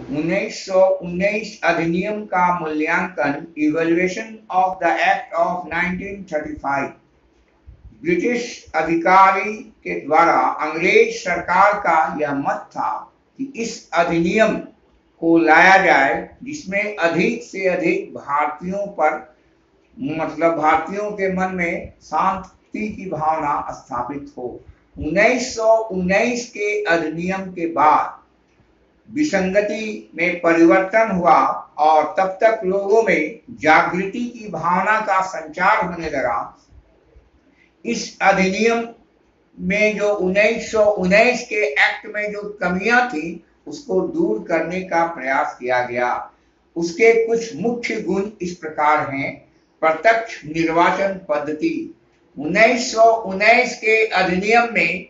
1919 अधिनियम का मूल्यांकन, evaluation of the act of 1935। British अधिकारी के द्वारा अंग्रेज सरकार का यह मत था कि इस अधिनियम को लाया जाए जिसमें अधिक से अधिक भारतीयों पर, मतलब भारतीयों के मन में शांति की भावना स्थापित हो। 1919 के अधिनियम के बाद विसंगति में परिवर्तन हुआ और तब तक लोगों में जागृति की भावना का संचार होने लगा। इस अधिनियम में जो 1919 के एक्ट में जो कमियां थी उसको दूर करने का प्रयास किया गया। उसके कुछ मुख्य गुण इस प्रकार हैं। प्रत्यक्ष निर्वाचन पद्धति। 1919 के अधिनियम में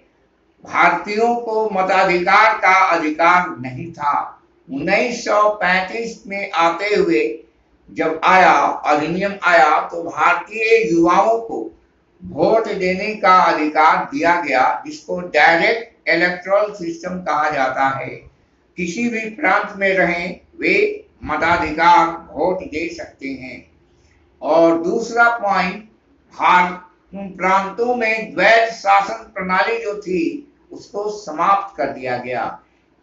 भारतीयों को मताधिकार का अधिकार नहीं था। 1935 में आते हुए जब अधिनियम आया तो भारतीय युवाओं को वोट देने का अधिकार दिया गया, जिसको डायरेक्ट इलेक्टोरल सिस्टम कहा जाता है। किसी भी प्रांत में रहें वे मताधिकार वोट दे सकते हैं। और दूसरा पॉइंट, प्रांतों में द्वैध शासन प्रणाली जो थी उसको समाप्त कर दिया गया।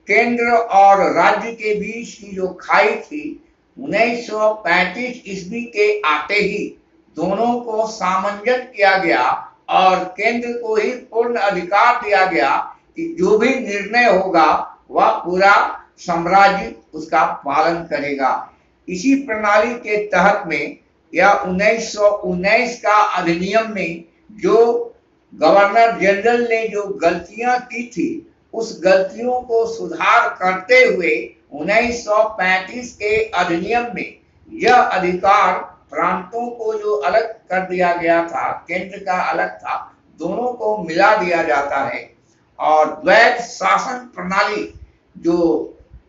केंद्र और राज्य के बीच की जो खाई थी 1935 ईस्वी के आते ही दोनों को सामंजस्य किया गया और केंद्र को ही पूर्ण अधिकार दिया गया कि जो भी निर्णय होगा वह पूरा साम्राज्य उसका पालन करेगा। इसी प्रणाली के तहत में या 1919 का अधिनियम में जो गवर्नर जनरल ने जो गलतियां की थी उस गलतियों को सुधार करते हुए 1935 के अधिनियम में यह अधिकार प्रांतों को जो अलग कर दिया गया था, केंद्र का अलग था, दोनों को मिला दिया जाता है। और द्वैध शासन प्रणाली जो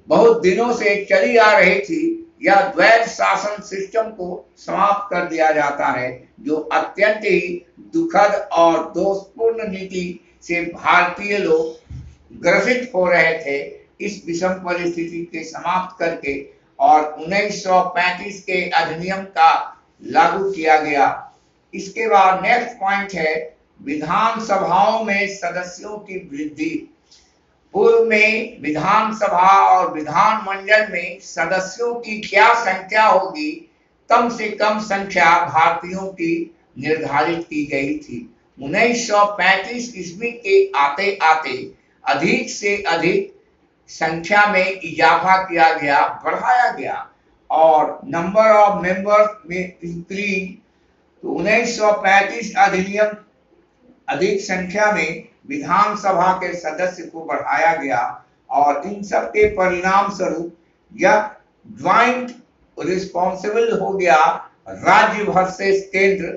बहुत दिनों से चली आ रही थी या द्वैध शासन सिस्टम को समाप्त कर दिया जाता है, जो अत्यंत ही दुखद और दोषपूर्ण नीति से भारतीय लोग ग्रसित हो रहे थे। इस विषम परिस्थिति के समाप्त करके और 1935 के अधिनियम का लागू किया गया। इसके बाद नेक्स्ट पॉइंट है विधानसभाओं में सदस्यों की वृद्धि। पूर्व में विधानसभा और विधानमंडल में सदस्यों की क्या संख्या होगी, कम से कम संख्या भारतीयों की निर्धारित की गई थी। 1935 ईस्वी के आते आते अधिक से अधिक संख्या में इजाफा किया गया, बढ़ाया गया और नंबर ऑफ मेंबर्स में इंक्रीज। तो 1935 अधिनियम अधिक संख्या में विधानसभा के सदस्य को बढ़ाया गया और इन सब के परिणाम स्वरूप यह ज्वाइंट रिस्पॉन्सिबल हो गया। राज्य वर्सेस केंद्र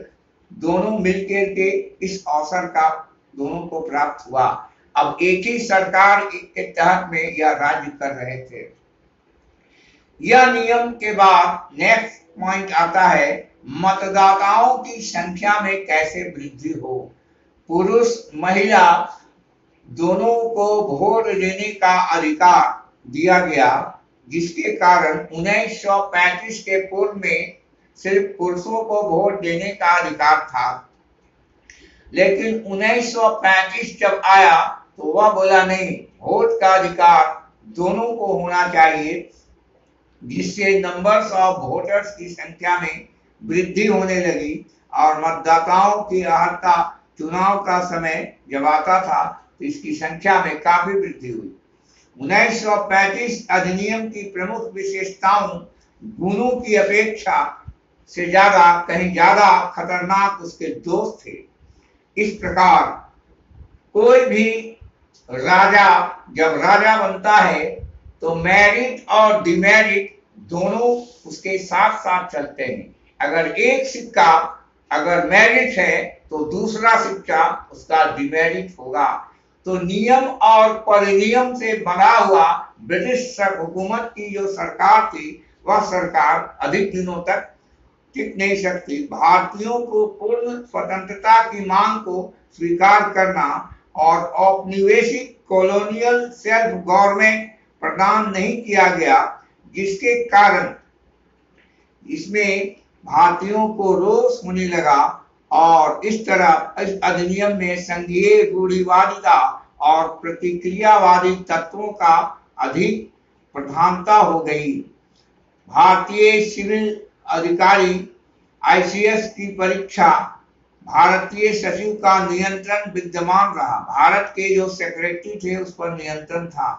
दोनों मिलकर के इस अवसर का दोनों को प्राप्त हुआ। अब एक ही सरकार के तहत में यह राज्य कर रहे थे। यह नियम के बाद नेक्स्ट पॉइंट आता है मतदाताओं की संख्या में कैसे वृद्धि हो। पुरुष महिला दोनों को वोट देने का अधिकार दिया गया, जिसके कारण 1935 के पूर्व में सिर्फ पुरुषों को वोट देने का अधिकार था, लेकिन 1935 जब आया तो वह बोला नहीं, वोट का अधिकार दोनों को होना चाहिए, जिससे नंबर्स ऑफ वोटर्स की संख्या में वृद्धि होने लगी और मतदाताओं की अर्हता चुनाव का समय जब आता था तो इसकी संख्या में काफी वृद्धि हुई। 1935 अधिनियम की प्रमुख विशेषताओं गुणों की अपेक्षा से कहीं ज्यादा खतरनाक उसके दोष थे। इस प्रकार कोई भी राजा जब राजा बनता है तो मेरिट और डिमेरिट दोनों उसके साथ साथ चलते हैं। अगर एक सिक्का अगर मेरिट है तो दूसरा सिक्का उसका डिमेरिट होगा। तो नियम और परिनियम से बना हुआ ब्रिटिश हुकूमत की जो सरकार थी वह सरकार अधिक दिनों तक टिक नहीं सकती। भारतीयों को पूर्ण स्वतंत्रता की मांग को स्वीकार करना और औपनिवेशिक कॉलोनियल सेल्फ गवर्नमेंट प्रदान नहीं किया गया, जिसके कारण इसमें भारतीयों को रोष होने लगा और इस तरह इस अधिनियम में संघीय रूढ़िवादिता और प्रतिक्रियावादी तत्वों का अधिक प्रधानता हो गई। भारतीय सिविल अधिकारी आईसीएस की परीक्षा भारतीय सचिव का नियंत्रण विद्यमान रहा। भारत के जो सेक्रेटरी थे उस पर नियंत्रण था।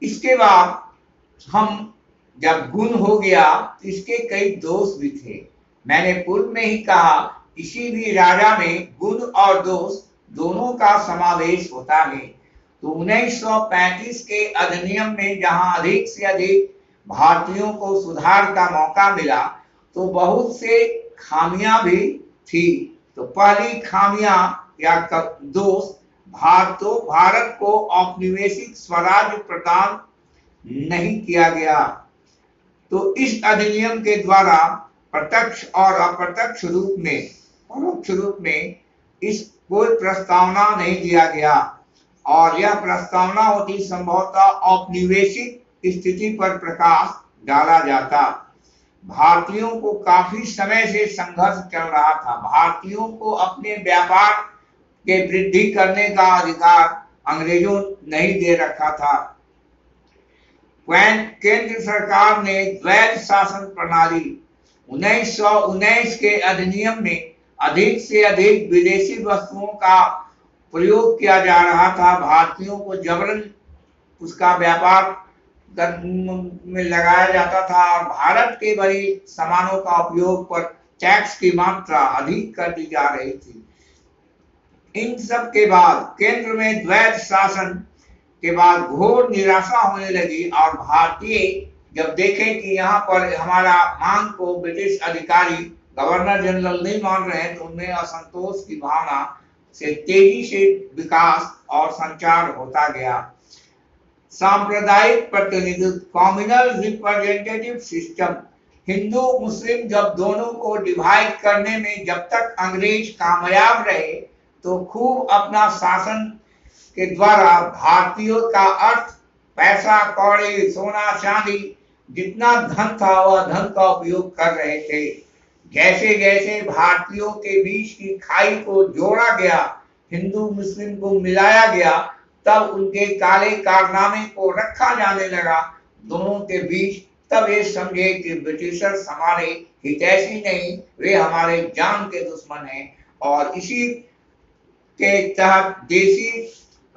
इसके बाद हम जब गुण हो गया तो इसके कई दोष भी थे। मैंने पूर्व में ही कहा, किसी भी राजा में गुण और दोष दोनों का समावेश होता है। तो 1935 के अधिनियम में जहां अधिक से अधिक भारतीयों को सुधार का मौका मिला, तो बहुत से खामियां भी थी। तो पहली खामियां या दोष, भारत को औपनिवेशिक स्वराज्य प्रदान नहीं किया गया। तो इस अधिनियम के द्वारा प्रत्यक्ष और अप्रत्यक्ष रूप में, परोक्ष रूप में इस कोई प्रस्तावना नहीं दिया गया और यह प्रस्तावना होती संभवतः औपनिवेशिक स्थिति पर प्रकाश डाला जाता। भारतीयों को काफी समय से संघर्ष चल रहा था। भारतीयों को अपने व्यापार के वृद्धि करने का अधिकार अंग्रेजों नहीं दे रखा था। केंद्र सरकार ने द्वैध शासन प्रणाली 1919 के अधिनियम में अधिक से अधिक विदेशी वस्तुओं का प्रयोग किया जा रहा था। भारतीयों को जबरन उसका व्यापार में लगाया जाता था और भारत के बड़ी सामानों का उपयोग पर टैक्स की मात्रा अधिक कर दी जा रही थी। इन सब के बाद केंद्र में द्वैध शासन के बाद घोर निराशा होने लगी और भारतीय जब देखे कि यहाँ पर हमारा मांग को ब्रिटिश अधिकारी गवर्नर जनरल नहीं मान रहे हैं, तो उनमें असंतोष की भावना से तेजी से विकास और संचार होता गया। सांप्रदायिक प्रतिनिधित्व, कम्युनल रिप्रेजेंटेटिव सिस्टम, हिंदू मुस्लिम जब दोनों को डिवाइड करने में जब तक अंग्रेज कामयाब रहे, तो खूब अपना शासन के द्वारा भारतीयों का अर्थ, पैसा कौड़ी, सोना चांदी, जितना धन था वह धन का उपयोग कर रहे थे। जैसे जैसे भारतीयों के बीच की खाई को जोड़ा गया, हिंदू मुस्लिम को मिलाया गया, तब उनके काले कारनामे को रखा जाने लगा दोनों के बीच। तब ये समझे कि ब्रिटिशर्स हमारे हितैषी नहीं, वे हमारे जान के दुश्मन हैं। और इसी के तहत देशी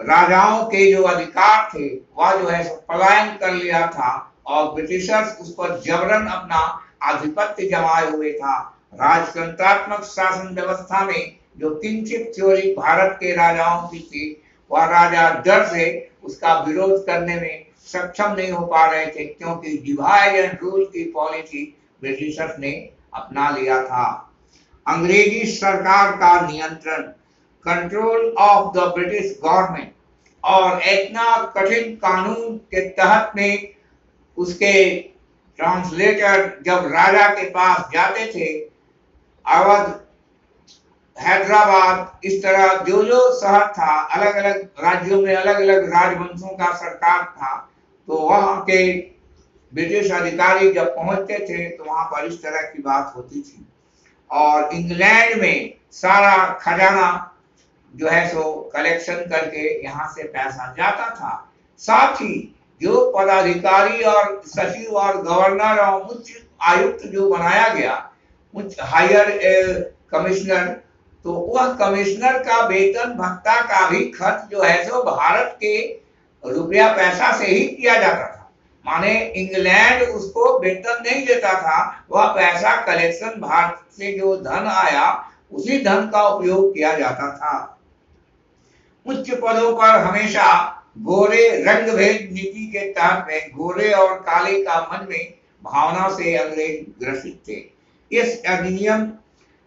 राजाओं के जो अधिकार थे वह जो है पलायन कर लिया था और ब्रिटिशर्स उस पर जबरन अपना आधिपत्य जमाए हुए था। राजतंत्रात्मक शासन व्यवस्था में जो किंचित थ्योरी भारत के राजाओं की थी, वह राजा डर से उसका विरोध करने में सक्षम नहीं हो पा रहे थे, क्योंकि डिवाइड एंड रूल की पॉलिसी ब्रिटिशर्स ने अपना लिया था। अंग्रेजी सरकार का नियंत्रण, control of the British government, और इतना कठिन कानून के तहत में उसके ट्रांसलेटर जब राजा के पास जाते थे, अवध, हैदराबाद, इस तरह जो जो शहर था, अलग अलग राज्यों में अलग अलग राजवंशों का सरकार था, तो वहां के ब्रिटिश अधिकारी जब पहुंचते थे तो वहां पर इस तरह की बात होती थी। और इंग्लैंड में सारा खजाना जो है सो कलेक्शन करके यहाँ से पैसा जाता था। साथ ही जो पदाधिकारी और सचिव और गवर्नर और उच्च आयुक्त जो बनाया गया, उच्च हायर कमिश्नर, तो वह कमिश्नर का वेतन भत्ता का भी खर्च जो है सो भारत के रुपया पैसा से ही किया जाता था। माने इंग्लैंड उसको वेतन नहीं देता था, वह पैसा कलेक्शन भारत से जो धन आया उसी धन का उपयोग किया जाता था। उच्च पदों पर हमेशा गोरे रंग भेद नीति के तहत में गोरे और काले का मन में भावना से अंग्रेज ग्रसित थे। इस अधिनियम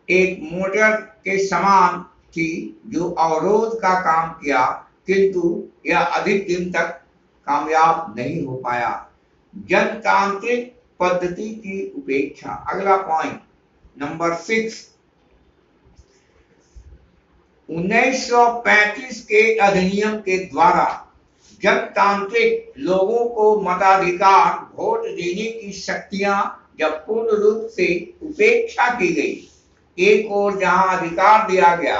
एक मोटर के समान थी जो अवरोध का काम किया, किंतु यह अधिक दिन तक कामयाब नहीं हो पाया। जनतांत्रिक पद्धति की उपेक्षा, अगला पॉइंट नंबर 6। 1935 के अधिनियम के द्वारा जनतांत्रिक लोगों को मताधिकार वोट देने की शक्तियां जब पूर्ण रूप से उपेक्षा की गई, एक ओर जहां अधिकार दिया गया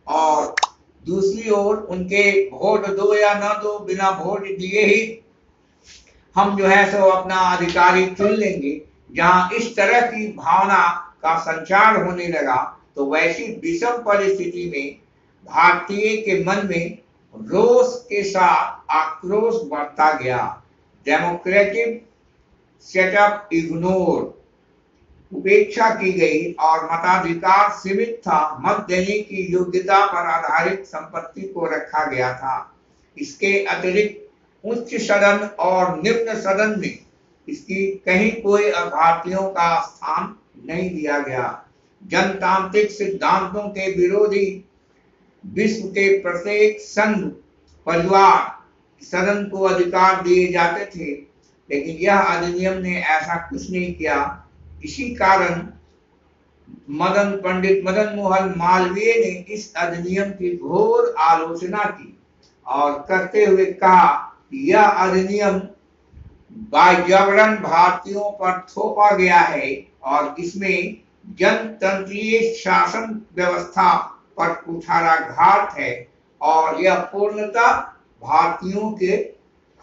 और दूसरी ओर उनके वोट दो या न दो, बिना वोट दिए ही हम जो है सो अपना अधिकारी चुन लेंगे, जहां इस तरह की भावना का संचार होने लगा, तो वैसी विषम परिस्थिति में भारतीय के मन में रोष के साथ आक्रोश बढ़ता गया। डेमोक्रेटिक सेटअप इग्नोर, उपेक्षा की गई और मताधिकार सीमित था। मत देने की योग्यता पर आधारित संपत्ति को रखा गया था। इसके अतिरिक्त उच्च सदन और निम्न सदन में इसकी कहीं कोई भारतीयों का स्थान नहीं दिया गया। जनतांत्रिक सिद्धांतों के विरोधी विश्व के प्रत्येक संघ परिवार सदन को अधिकार दिए जाते थे, लेकिन यह अधिनियम ने ऐसा कुछ नहीं किया। इसी कारण पंडित मदन मोहन मालवीय ने इस अधिनियम की घोर आलोचना की और करते हुए कहा कि यह अधिनियम बाजबरन भारतीयों पर थोपा गया है और इसमें जनतंत्रीय शासन व्यवस्था पर कुठाराघात है और यह पूर्णतः भारतीयों के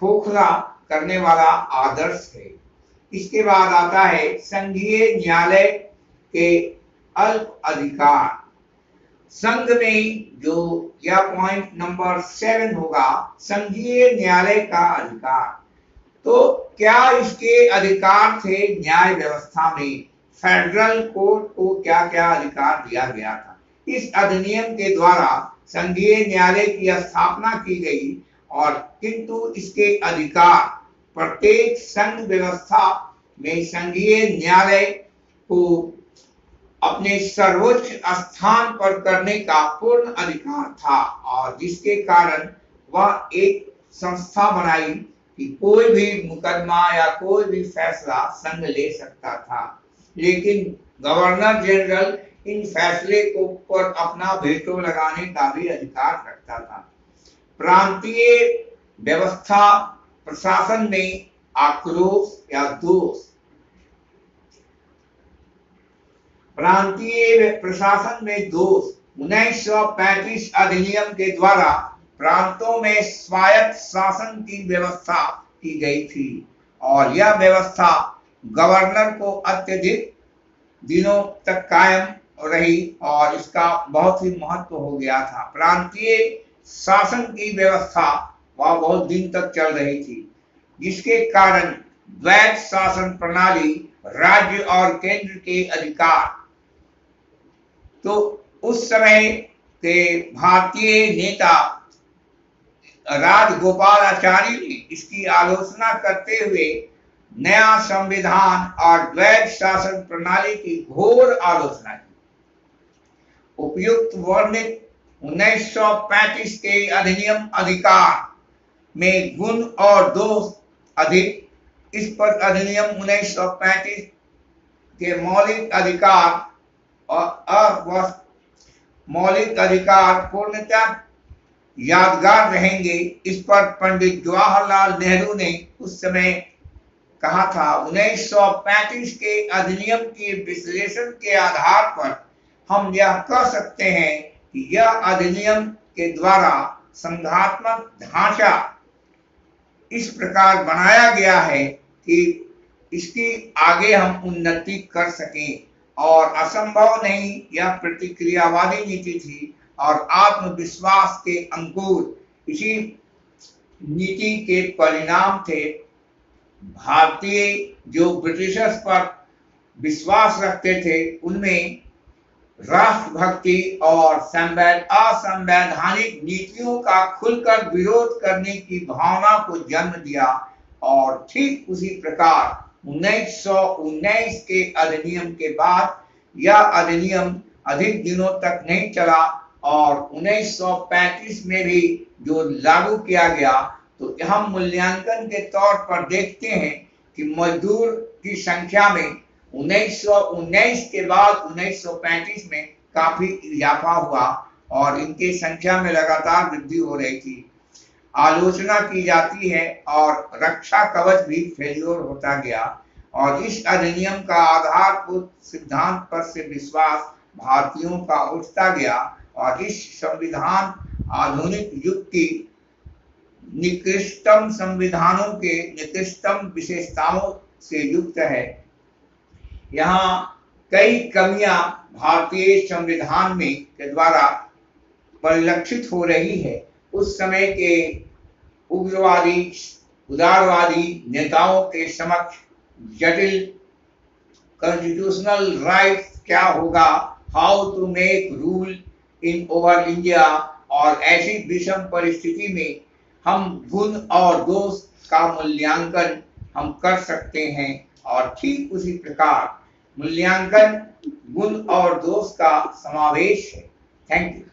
खोखला करने वाला आदर्श है। इसके बाद आता है संघीय न्यायालय के अल्प अधिकार। संघ में जो यह पॉइंट नंबर 7 होगा, संघीय न्यायालय का अधिकार। तो क्या इसके अधिकार थे न्याय व्यवस्था में? फेडरल कोर्ट को क्या क्या अधिकार दिया गया था? इस अधिनियम के द्वारा संघीय न्यायालय की स्थापना की गई और किंतु इसके अधिकार प्रत्येक संघ व्यवस्था में संघीय न्यायालय को अपने सर्वोच्च स्थान पर करने का पूर्ण अधिकार था और जिसके कारण वह एक संस्था बनाई कि कोई भी मुकदमा या कोई भी फैसला संघ ले सकता था, लेकिन गवर्नर जनरल इन फैसले को पर अपना वेटो लगाने का भी अधिकार रखता था। प्रांतीय व्यवस्था प्रशासन में आक्रोश या दोष। प्रांतीय प्रशासन में दोष 1935 अधिनियम के द्वारा प्रांतों में स्वायत्त शासन की व्यवस्था की गई थी और यह व्यवस्था गवर्नर को अत्यधिक दिनों तक कायम रही और इसका बहुत ही महत्व हो गया था। प्रांतीय शासन की व्यवस्था वह बहुत दिन तक चल रही थी, जिसके कारण द्वैत शासन प्रणाली, राज्य और केंद्र के अधिकार। तो उस समय के भारतीय नेता राजगोपालाचारी ने इसकी आलोचना करते हुए नया संविधान और द्वैत शासन प्रणाली की घोर आलोचना की। उपयुक्त वर्णित 1935 के अधिनियम अधिकार में गुण और दोष अधिक। इस पर अधिनियम 1935 के मौलिक अधिकार और मौलिक अधिकार पूर्णतः यादगार रहेंगे। इस पर पंडित जवाहरलाल नेहरू ने उस समय कहा था, 1935 के अधिनियम के विश्लेषण के आधार पर हम यह कह सकते हैं कि यह अधिनियम के द्वारा संघात्मक ढांचा इस प्रकार बनाया गया है कि इसकी आगे हम उन्नति कर सकें और असंभव नहीं, यह प्रतिक्रियावादी नीति थी और आत्मविश्वास के अंकुर इसी नीति के परिणाम थे। भारतीय जो ब्रिटिशर्स पर विश्वास रखते थे, उनमें राष्ट्रभक्ति और असंवैधानिक नीतियों का खुलकर विरोध करने की भावना को जन्म दिया और ठीक उसी प्रकार 1919 के अधिनियम के बाद यह अधिनियम अधिक दिनों तक नहीं चला और 1935 में भी जो लागू किया गया, तो हम मूल्यांकन के तौर पर देखते हैं कि मजदूर की संख्या में 1919 के बाद 1935 में काफी इजाफा हुआ और इनकी संख्या में लगातार वृद्धि हो रही थी। आलोचना की जाती है और रक्षा कवच भी फेल्योर होता गया। और इस अधिनियम का आधारभूत सिद्धांत पर से विश्वास भारतीयों का उठता गया और इस संविधान आधुनिक युग की निकृष्टतम संविधानों के निकृष्टतम विशेषताओं से युक्त है। यहाँ कई कमियां भारतीय संविधान में के द्वारा परिलक्षित हो रही है। उस समय के उग्रवादी उदारवादी नेताओं के समक्ष जटिल कॉन्स्टिट्यूशनल राइट क्या होगा, how to make rule in over India, और ऐसी विषम परिस्थिति में हम गुण और दोष का मूल्यांकन हम कर सकते हैं। और ठीक उसी प्रकार मूल्यांकन गुण और दोष का समावेश है। Thank you.